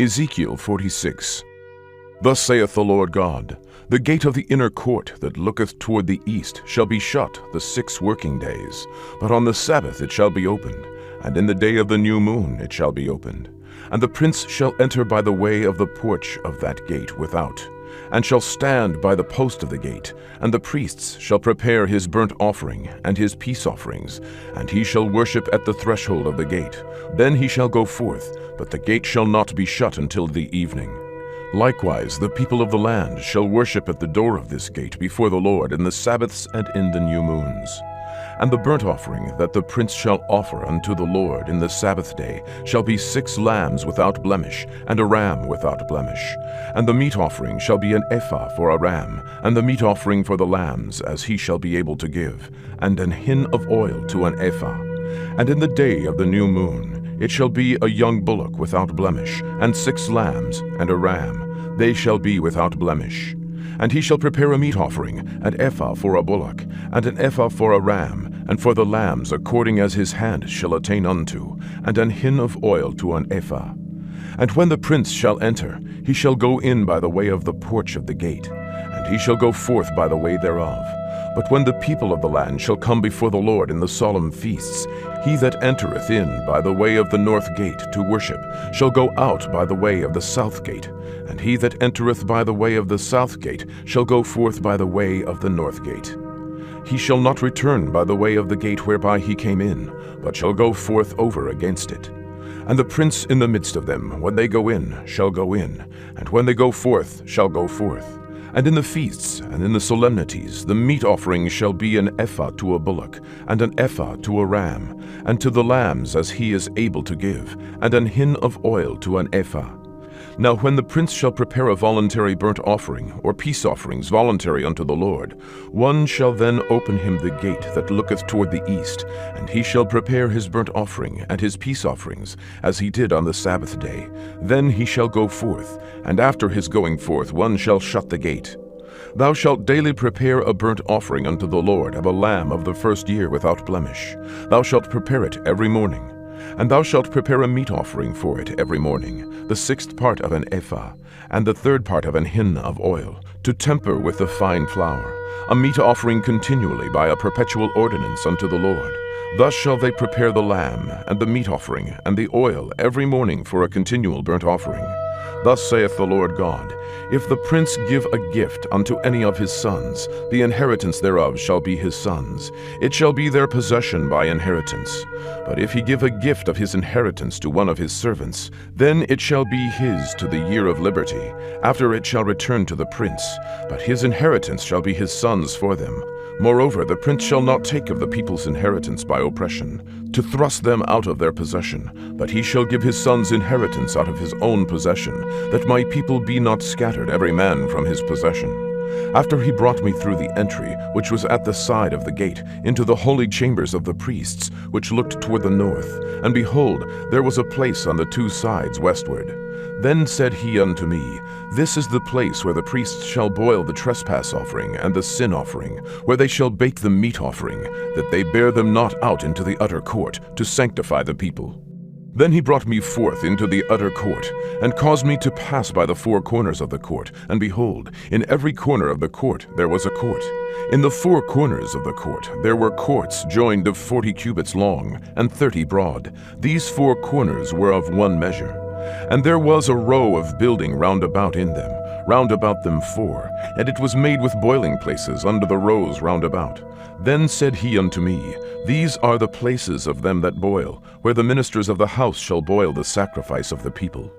Ezekiel 46. Thus saith the Lord God, The gate of the inner court that looketh toward the east shall be shut the 6 working days, but on the Sabbath it shall be opened, and in the day of the new moon it shall be opened. And the prince shall enter by the way of the porch of that gate without, and shall stand by the post of the gate, and the priests shall prepare his burnt offering and his peace offerings, and he shall worship at the threshold of the gate. Then he shall go forth, but the gate shall not be shut until the evening. Likewise the people of the land shall worship at the door of this gate before the Lord in the Sabbaths and in the new moons. And the burnt offering that the prince shall offer unto the Lord in the Sabbath day shall be 6 lambs without blemish, and a ram without blemish. And the meat offering shall be an ephah for a ram, and the meat offering for the lambs as he shall be able to give, and an hin of oil to an ephah. And in the day of the new moon it shall be a young bullock without blemish, and 6 lambs, and a ram, they shall be without blemish. And he shall prepare a meat offering, an ephah for a bullock, and an ephah for a ram, and for the lambs according as his hand shall attain unto, and an hin of oil to an ephah. And when the prince shall enter, he shall go in by the way of the porch of the gate, and he shall go forth by the way thereof. But when the people of the land shall come before the Lord in the solemn feasts, he that entereth in by the way of the north gate to worship shall go out by the way of the south gate, and he that entereth by the way of the south gate shall go forth by the way of the north gate. He shall not return by the way of the gate whereby he came in, but shall go forth over against it. And the prince in the midst of them, when they go in, shall go in, and when they go forth, shall go forth. And in the feasts and in the solemnities the meat offering shall be an ephah to a bullock, and an ephah to a ram, and to the lambs as he is able to give, and an hin of oil to an ephah. Now when the prince shall prepare a voluntary burnt offering, or peace offerings voluntary unto the Lord, one shall then open him the gate that looketh toward the east, and he shall prepare his burnt offering and his peace offerings, as he did on the Sabbath day. Then he shall go forth, and after his going forth one shall shut the gate. Thou shalt daily prepare a burnt offering unto the Lord of a lamb of the first year without blemish. Thou shalt prepare it every morning. And thou shalt prepare a meat offering for it every morning, the 6th part of an ephah, and the 3rd part of an hin of oil, to temper with the fine flour, a meat offering continually by a perpetual ordinance unto the Lord. Thus shall they prepare the lamb, and the meat offering, and the oil every morning for a continual burnt offering. Thus saith the Lord God, If the prince give a gift unto any of his sons, the inheritance thereof shall be his sons. It shall be their possession by inheritance. But if he give a gift of his inheritance to one of his servants, then it shall be his to the year of liberty. After it shall return to the prince, but his inheritance shall be his sons for them. Moreover, the prince shall not take of the people's inheritance by oppression, to thrust them out of their possession, but he shall give his sons inheritance out of his own possession, that my people be not scattered every man from his possession. After he brought me through the entry, which was at the side of the gate, into the holy chambers of the priests, which looked toward the north, and behold, there was a place on the 2 sides westward. Then said he unto me, This is the place where the priests shall boil the trespass offering and the sin offering, where they shall bake the meat offering, that they bear them not out into the utter court, to sanctify the people. Then he brought me forth into the utter court, and caused me to pass by the 4 corners of the court. And behold, in every corner of the court there was a court. In the 4 corners of the court there were courts joined of 40 cubits long, and 30 broad. These 4 corners were of one measure. And there was a row of building round about in them, round about them 4, and it was made with boiling places under the rows round about. Then said he unto me, These are the places of them that boil, where the ministers of the house shall boil the sacrifice of the people.